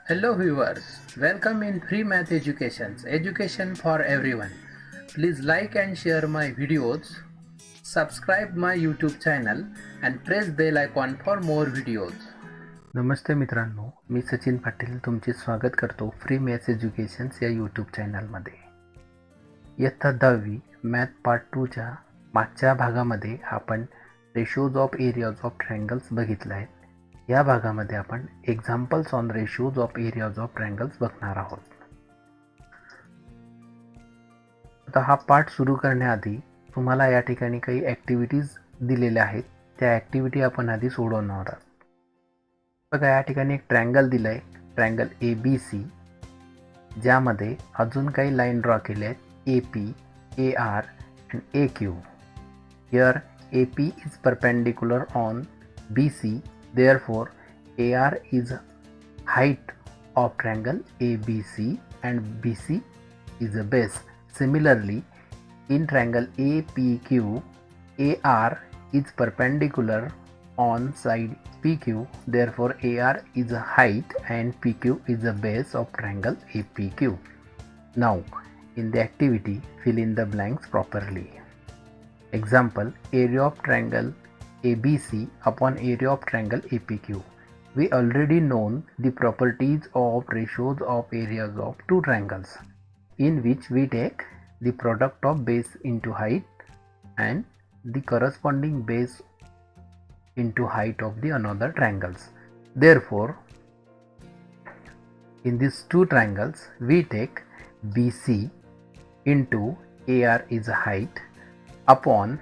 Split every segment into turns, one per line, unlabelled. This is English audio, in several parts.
Hello viewers, welcome in Free Math Education for everyone. Please like and share my videos, subscribe my YouTube channel and press bell icon for more videos.
नमस्ते मित्रांनो, मी सचिन पाटील तुमचे स्वागत करतो free maths educations या YouTube चॅनलमध्ये. इयत्ता 10वी math part 2च्या मागच्या भागामध्ये आपण ratios of areas of triangles बघितलं आहे. या भागामध्ये आपण examples on ratios of areas of triangles बघणार आहोत. आता हा पार्ट सुरू करण्याआधी तुम्हाला या ठिकाणी काही ॲक्टिव्हिटीज दिलेल्या आहेत. त्या ॲक्टिव्हिटी आपण आधी सोडवणार आहोत. बघा, या ठिकाणी एक ट्रायंगल दिलं आहे, ट्रायंगल ABC, ज्यामध्ये अजून काही लाईन ड्रॉ केल्या आहेत, AP, AR and AQ. Here AP is perpendicular on BC, therefore AR is height of triangle ABC and BC is a base. Similarly, in triangle APQ, AR is perpendicular on side PQ, therefore AR is a height and PQ is the base of triangle APQ. Now, in the activity, fill in the blanks properly. Example, area of triangle ABC upon area of triangle APQ. We already known the properties of ratios of areas of two triangles, in which we take the product of base into height and the corresponding base into height of the another triangles. Therefore, in these two triangles, we take BC into AR is a height upon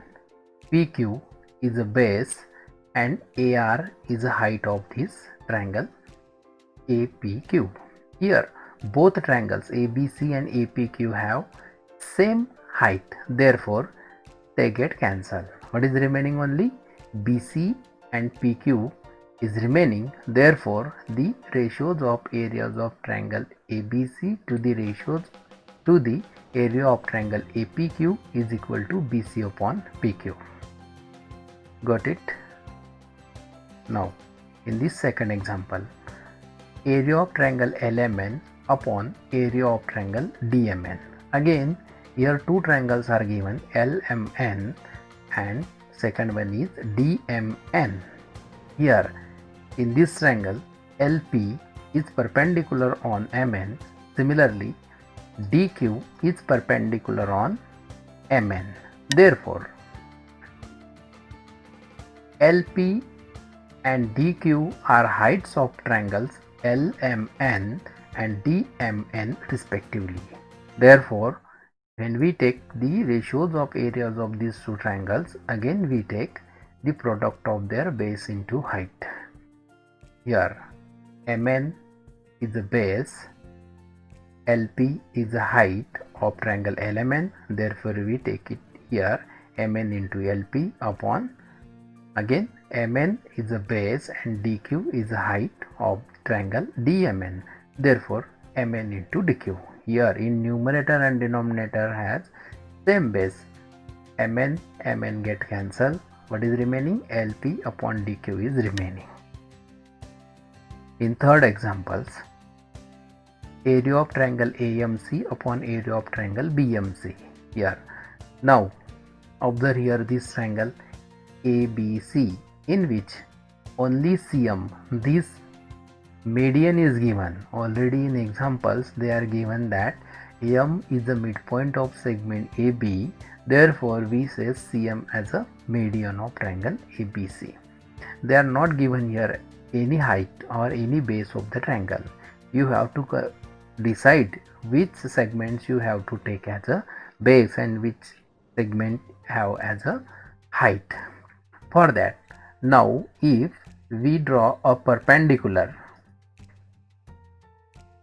PQ is a base and AR is a height of this triangle APQ. Here, both triangles ABC and APQ have same height, therefore they get cancelled. What is remaining? Only BC and PQ is remaining, therefore the ratios of areas of triangle ABC to the ratios to the area of triangle APQ is equal to BC upon PQ. Got it? Now, in this second example, area of triangle LMN upon area of triangle DMN. Again, here two triangles are given, LMN and second one is DMN. Here, in this triangle, LP is perpendicular on MN. Similarly, DQ is perpendicular on MN. Therefore, LP and DQ are heights of triangles LMN and DMN respectively. Therefore, when we take the ratios of areas of these two triangles, again we take the product of their base into height. Here, MN is the base, LP is the height of triangle LMN, therefore we take it here MN into LP upon, again MN is the base and DQ is the height of triangle DMN, therefore MN into DQ. Here in numerator and denominator has same base, MN get cancelled. What is remaining? LP upon DQ is remaining. In third examples, area of triangle AMC upon area of triangle BMC. Here, now observe here this triangle ABC, in which only CM, this median is given. Already in examples they are given that M is the midpoint of segment AB, therefore we say CM as a median of triangle ABC. They are not given here any height or any base of the triangle. You have to decide which segments you have to take as a base and which segment have as a height. For that, now if we draw a perpendicular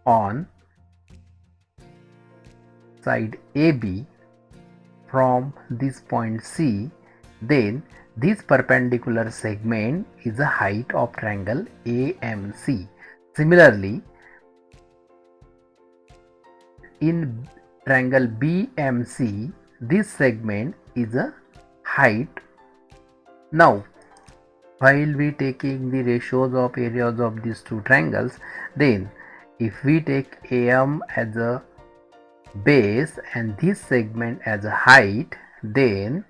on side AB from this point C, then this perpendicular segment is the height of triangle AMC. Similarly, in triangle BMC, this segment is a height. Now, while we taking the ratios of areas of these two triangles, then If we take AM as a base and this segment as a height, then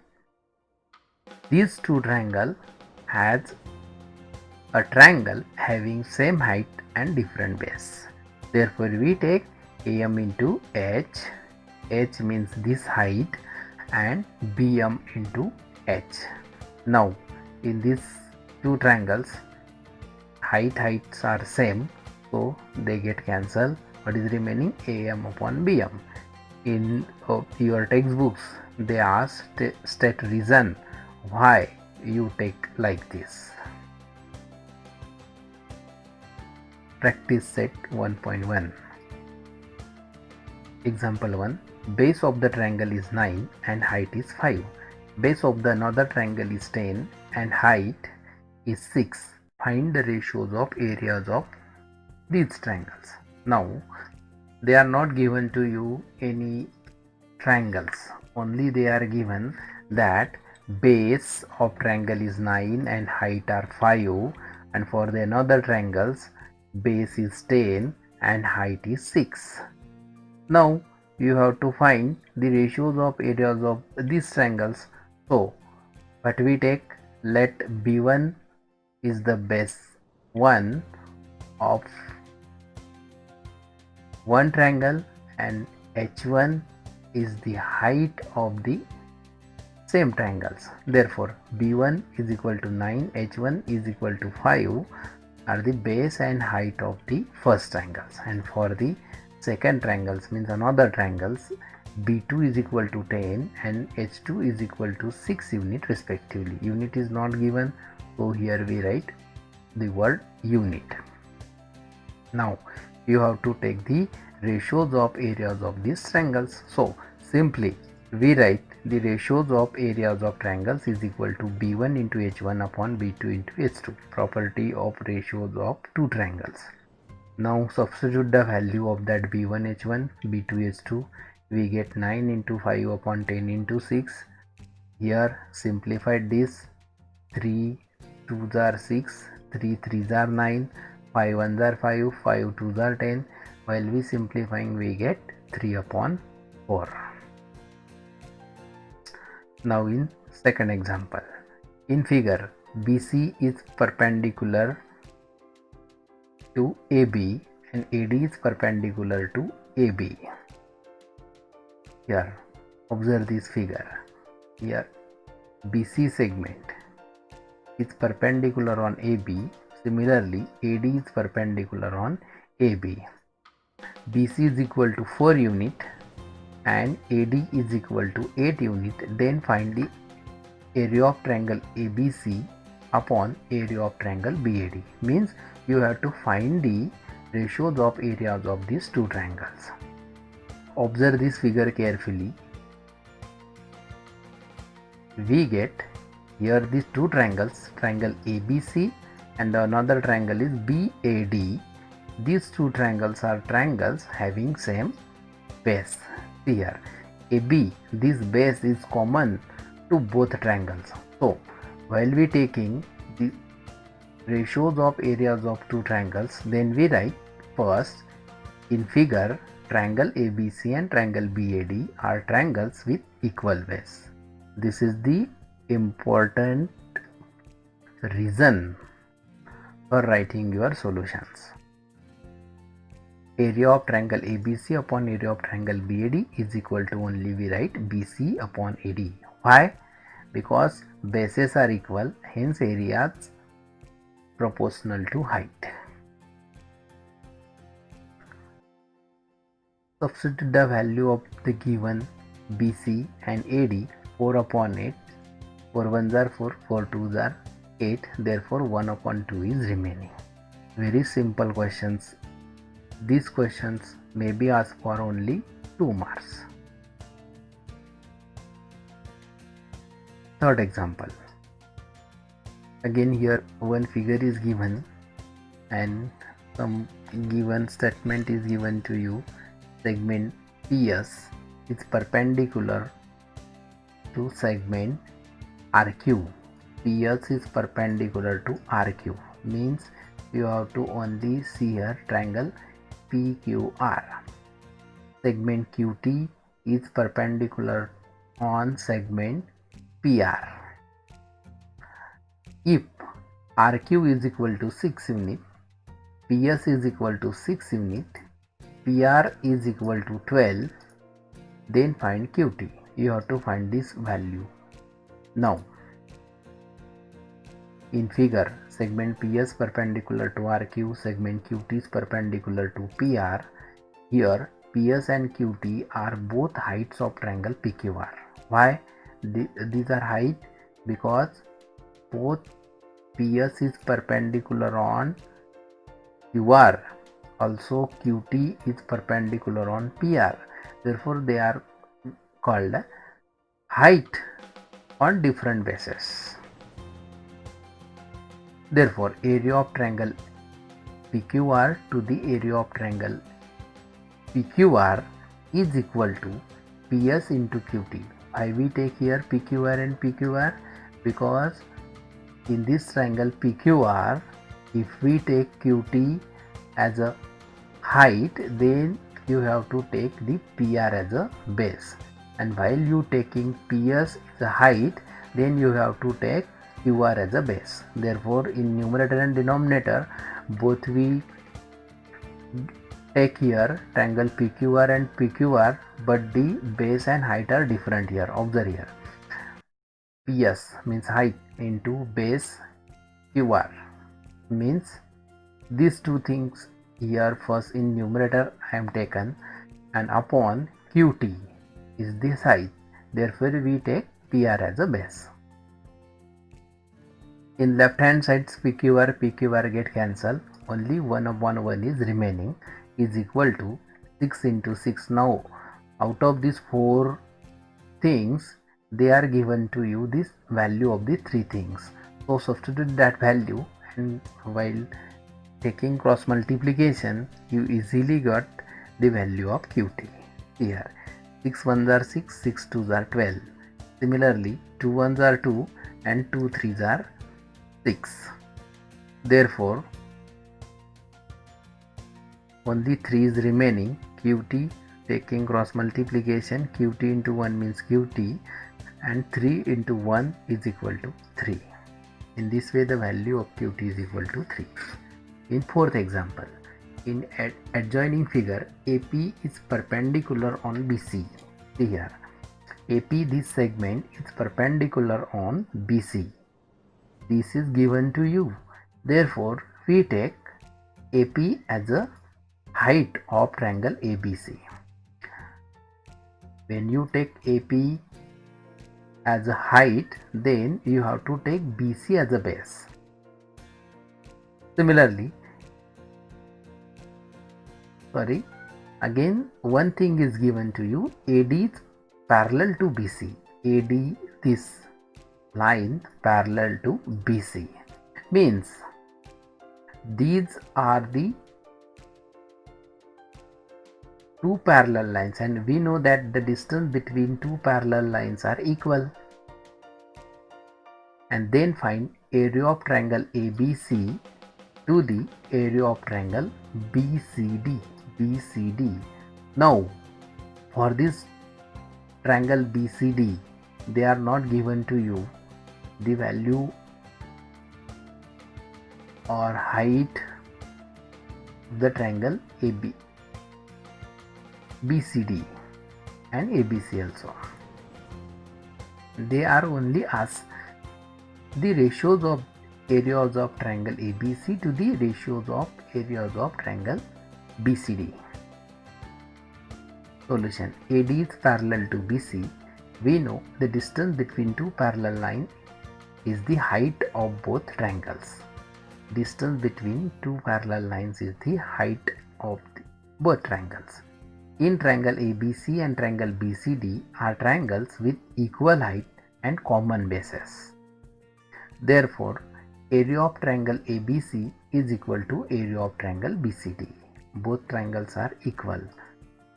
these two triangle has a triangle having same height and different base. Therefore, we take AM into H. H means this height and BM into H. Now, in these two triangles, heights are same, so they get cancelled. What is remaining? AM upon BM. In your textbooks, they ask state reason why you take like this. Practice set 1.1. Example 1. Base of the triangle is 9 and height is 5. Base of the another triangle is 10 and height is 6. Find the ratios of areas of these triangles. Now, they are not given to you any triangles. Only they are given that base of triangle is 9 and height are 5, and for the another triangles base is 10 and height is 6. Now you have to find the ratios of areas of these triangles. So what we take, let B1 is the base 1 of one triangle and H1 is the height of the same triangles. Therefore B1 is equal to 9, H1 is equal to 5 are the base and height of the first triangles, and for the second triangles means another triangles, B2 is equal to 10 and H2 is equal to 6 unit respectively. Unit is not given, so here we write the word unit. Now you have to take the ratios of areas of these triangles. So simply we write the ratios of areas of triangles is equal to B1 into H1 upon B2 into H2, property of ratios of two triangles. Now substitute the value of that B1 H1, B2 H2. We get 9 into 5 upon 10 into 6. Here simplified this, 3 2s are 6, 3 3s are 9, 5 1s are 5, 5 2s are 10. While we simplifying we get 3 upon 4. Now in second example, in figure BC is perpendicular to AB and AD is perpendicular to AB. Here observe this figure. Here BC segment is perpendicular on AB. Similarly AD is perpendicular on AB. BC is equal to 4 unit and AD is equal to 8 unit. Then find the area of triangle ABC upon area of triangle BAD. Means you have to find the ratios of areas of these two triangles. Observe this figure carefully. We get here these two triangles, triangle ABC and another triangle is BAD. These two triangles are triangles having same base. Here AB, this base is common to both triangles. So while we taking the ratios of areas of two triangles, then we write first in figure triangle ABC and triangle BAD are triangles with equal base. This is the important reason for writing your solutions. Area of triangle ABC upon area of triangle BAD is equal to, only we write BC upon AD. Why? Because bases are equal, hence areas proportional to height. Substitute the value of the given BC and AD, 4 upon 8. 4 1s are 4, 4 2s are 8. Therefore 1 upon 2 is remaining. Very simple questions. These questions may be asked for only 2 marks. Third example. Again here one figure is given and some given statement is given to you. Segment PS is perpendicular to segment RQ. PS is perpendicular to RQ. Means you have to only see here triangle PQR. Segment QT is perpendicular on segment PR. If RQ is equal to 6 unit, PS is equal to 6 unit, PR is equal to 12, then find QT. You have to find this value. Now, in figure, segment PS perpendicular to RQ, segment QT is perpendicular to PR. Here, PS and QT are both heights of triangle PQR. Why? These are height because both PS is perpendicular on QR. Also, QT is perpendicular on PR. Therefore, they are called height on different bases. Therefore, area of triangle PQR to the area of triangle PQR is equal to PS into QT. I will take here PQR and PQR because in this triangle PQR, if we take QT as a height, then you have to take the PR as a base. And while you taking PS as a height, then you have to take QR as a base. Therefore, in numerator and denominator, both we take here triangle PQR and PQR, but the base and height are different here. Observe here. PS means height into base QR means these two things here. First in numerator I am taken, and upon QT is this height. Therefore, we take PR as a base. In left hand sides PQR get cancelled. Only 1 upon 1 is remaining, is equal to 6 into 6. Now, out of these 4 things, they are given to you this value of the 3 things. So, substitute that value, and while taking cross multiplication, you easily got the value of QT. Here, 6 1s are 6, 6 2s are 12. Similarly, 2 1s are 2 and 2 3s are 6. Therefore, only 3 is remaining. QT, taking cross multiplication, QT into 1 means QT, and 3 into 1 is equal to 3. In this way, the value of QT is equal to 3. In fourth example, in adjoining figure, AP is perpendicular on BC. See here, AP, this segment is perpendicular on BC. This is given to you. Therefore, we take AP as a height of triangle ABC. When you take AP as a height, then you have to take BC as a base. Similarly, again one thing is given to you. AD is parallel to BC. AD, this line parallel to BC, means these are the two parallel lines, and we know that the distance between two parallel lines are equal. And then find area of triangle ABC to the area of triangle BCD. Now, for this triangle BCD, they are not given to you the value or height of the triangle BCD and ABC also. They are only asked the ratios of areas of triangle ABC to the ratios of areas of triangle BCD. Solution: AD is parallel to BC. We know the distance between two parallel lines is the height of both triangles. Distance between two parallel lines is the height of both triangles. In triangle ABC and triangle BCD are triangles with equal height and common bases. Therefore, area of triangle ABC is equal to area of triangle BCD. Both triangles are equal.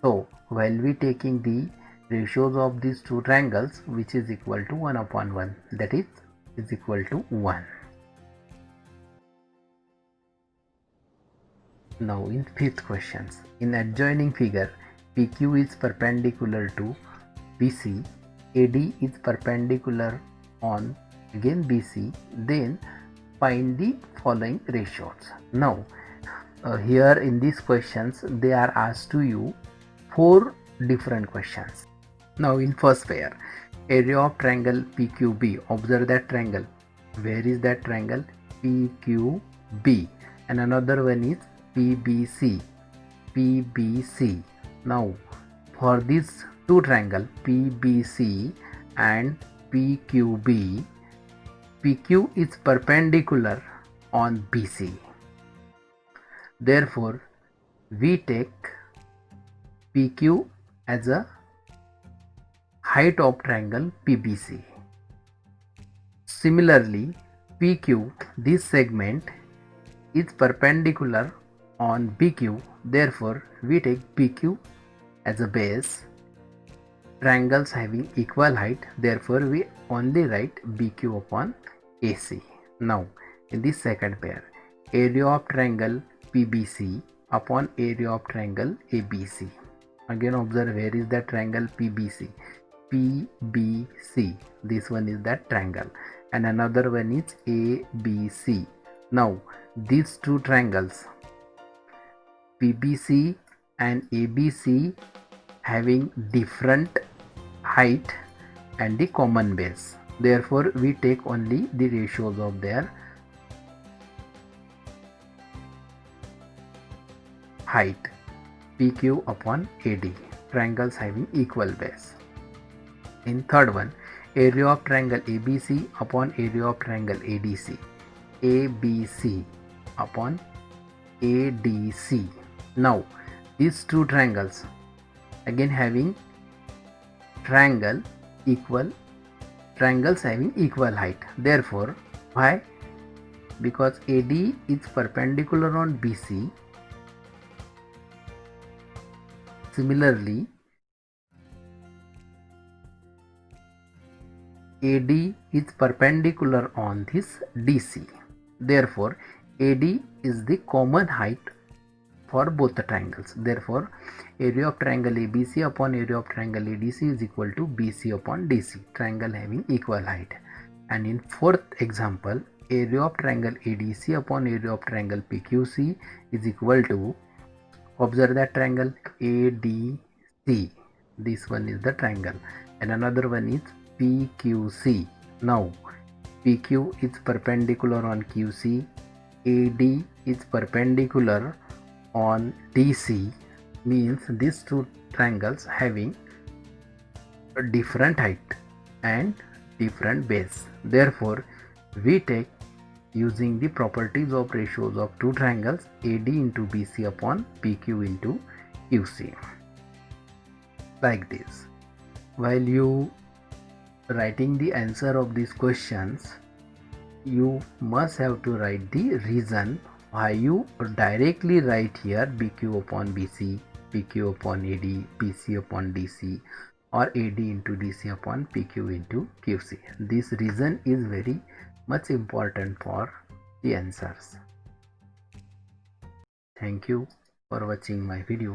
So, while we taking the ratios of these two triangles, which is equal to 1 upon 1, that is equal to 1. Now in fifth questions, in adjoining figure, PQ is perpendicular to BC, AD is perpendicular on again BC, then find the following ratios. Now here in these questions they are asked to you 4 different questions. Now in first pair, area of triangle PQB, observe that triangle. Where is that triangle? PQB. And another one is PBC. Now for these two triangle PBC and PQB, PQ is perpendicular on BC. Therefore we take PQ as a height of triangle PBC. Similarly, PQ, this segment, is perpendicular on BQ. Therefore, we take PQ as a base. Triangles having equal height. Therefore, we only write BQ upon AC. Now, in this second pair, area of triangle PBC upon area of triangle ABC. Again, observe where is that triangle PBC. PBC, this one is that triangle, and another one is ABC. Now these two triangles PBC and ABC having different height and the common base. Therefore we take only the ratios of their height, PQ upon AD, triangles having equal base. In third one, area of triangle ABC upon area of triangle ADC. ABC upon ADC. Now these two triangles again having triangles having equal height. Therefore, why? Because AD is perpendicular on BC. Similarly, AD is perpendicular on this DC. Therefore, AD is the common height for both the triangles. Therefore, area of triangle ABC upon area of triangle ADC is equal to BC upon DC, triangle having equal height. And in fourth example, area of triangle ADC upon area of triangle PQC is equal to, observe that triangle ADC. This one is the triangle, and another one is PQC. Now PQ is perpendicular on QC, AD is perpendicular on DC, means these two triangles having a different height and different base. Therefore we take, using the properties of ratios of two triangles, AD into BC upon PQ into QC, like this. While you writing the answer of these questions, you must have to write the reason why you directly write here BQ upon BC, PQ upon AD, BC upon DC, or AD into DC upon PQ into QC. This reason is very much important for the answers. Thank you for watching my video.